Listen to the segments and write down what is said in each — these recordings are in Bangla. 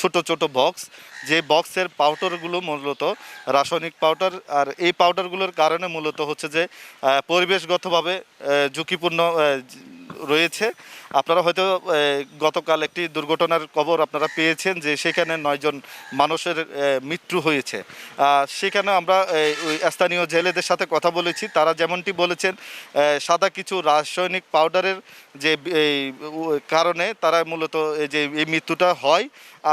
ছোট ছোট বক্স, যে বক্সের পাউডারগুলো মূলত রাসায়নিক পাউডার। আর এই পাউডারগুলোর কারণে মূলত হচ্ছে যে পরিবেশগতভাবে ঝুঁকিপূর্ণ রয়েছে। আপনারা হয়তো গতকাল একটি দুর্ঘটনার খবর আপনারা পেয়েছেন, যে সেখানে 9 জন মানুষের মৃত্যু হয়েছে। সেখানে আমরা ওই স্থানীয় জেলেদের সাথে কথা বলেছি, তারা যেমনটি বলেছেন সাদা কিছু রাসায়নিক পাউডারের যে এই কারণে তারা মূলত এই মৃত্যুটা হয়।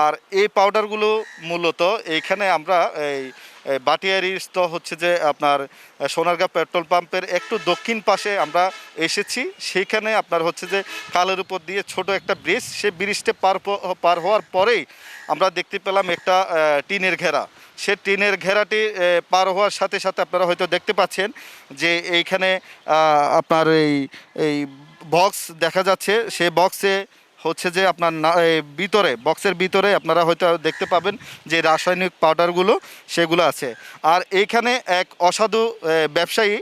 আর এই পাউডারগুলো মূলত এইখানে আমরা এই বাটিয়ারিস্থ হচ্ছে যে আপনার সোনারগাঁ পেট্রোল পাম্পের একটু দক্ষিণ পাশে আমরা এসেছি। সেইখানে আপনার হচ্ছে যে খালের উপর দিয়ে ছোট একটা ব্রিজ, সেই ব্রিজটা পার হওয়ার পরেই আমরা দেখতে পেলাম একটা টিনের ঘেরা। সে টিনের ঘেরাটি পার হওয়ার সাথে সাথে আপনারা হয়তো দেখতে পাচ্ছেন যে এইখানে আপনার এই বক্স দেখা যাচ্ছে। সে বক্সে হচ্ছে যে আপনার ভিতরে বক্সের ভিতরে আপনারা হয়তো দেখতে পাবেন যে রাসায়নিক পাউডারগুলো সেগুলো আছে। আর এইখানে এক অসাধু ব্যবসায়ী,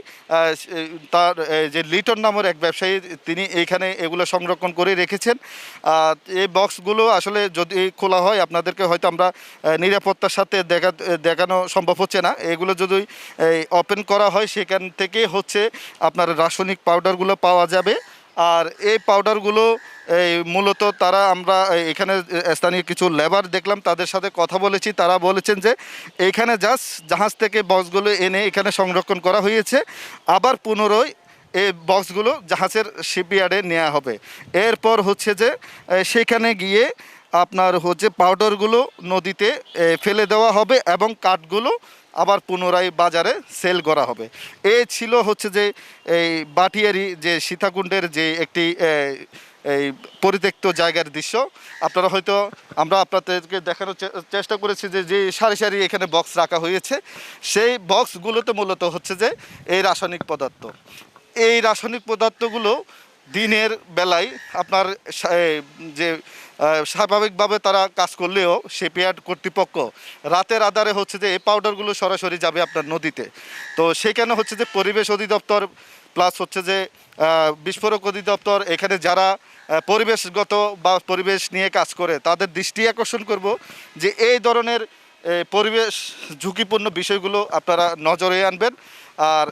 তার যে লিটন নামের এক ব্যবসায়ী, তিনি এইখানে এগুলো সংরক্ষণ করে রেখেছেন। এই বক্সগুলো আসলে যদি খোলা হয় আপনাদেরকে হয়তো আমরা নিরাপত্তার সাথে দেখানো সম্ভব হচ্ছে না। এগুলো যদি ওপেন করা হয় সেখান থেকে হচ্ছে আপনার রাসায়নিক পাউডারগুলো পাওয়া যাবে। আর এই পাউডারগুলো মূলত তারা আমরা এখানে স্থানীয় কিছু লেবার দেখলাম, তাদের সাথে কথা বলেছি। তারা বলেছেন যে এইখানে জাহাজ থেকে বক্সগুলো এনে এখানে সংরক্ষণ করা হয়েছে, আবার পুনরায় এই বক্সগুলো জাহাজের শিপইয়ার্ডে নেওয়া হবে। এরপর হচ্ছে যে সেখানে গিয়ে আপনার হচ্ছে পাউডারগুলো নদীতে ফেলে দেওয়া হবে এবং কাঠগুলো আবার পুনরায় বাজারে সেল করা হবে। এ ছিল হচ্ছে যে এই বাটিয়ারি যে সীতাকুণ্ডের যে একটি এই পরিত্যক্ত জায়গার দৃশ্য। আপনারা হয়তো আমরা আপনাদেরকে দেখানোর চেষ্টা করেছি যে যে সারি সারি এখানে বক্স রাখা হয়েছে, সেই বক্সগুলোতে মূলত হচ্ছে যে এই রাসায়নিক পদার্থ। এই রাসায়নিক পদার্থগুলো দিনের বেলায় আপনার যে স্বাভাবিকভাবে তারা কাজ করলেও শিপইয়ার্ড কর্তৃপক্ষ রাতের আধারে হচ্ছে যে এই পাউডারগুলো সরাসরি যাবে আপনার নদীতে। তো সেখানে হচ্ছে যে পরিবেশ অধিদপ্তর প্লাস হচ্ছে যে বিস্ফোরক অধিদপ্তর, এখানে যারা পরিবেশগত বা পরিবেশ নিয়ে কাজ করে তাদের দৃষ্টি আকর্ষণ করব যে এই ধরনের পরিবেশ ঝুঁকিপূর্ণ বিষয়গুলো আপনারা নজরে আনবেন। আর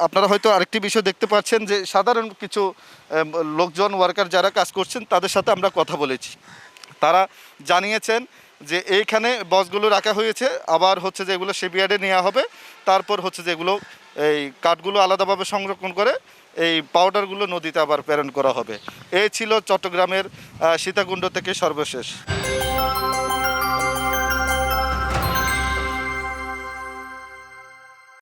আপনারা হয়তো আরেকটি বিষয় দেখতে পাচ্ছেন যে সাধারণ কিছু লোকজন ওয়ার্কার যারা কাজ করছেন তাদের সাথে আমরা কথা বলেছি। তারা জানিয়েছেন যে এইখানে বক্সগুলো রাখা হয়েছে, আবার হচ্ছে যে এগুলো শিপইয়ার্ডে নেওয়া হবে, তারপর হচ্ছে যে এগুলো এই কাঠগুলো আলাদাভাবে সংরক্ষণ করে এই পাউডারগুলো নদীতে আবার প্রেরণ করা হবে। এই ছিল চট্টগ্রামের সীতাকুণ্ড থেকে সর্বশেষ।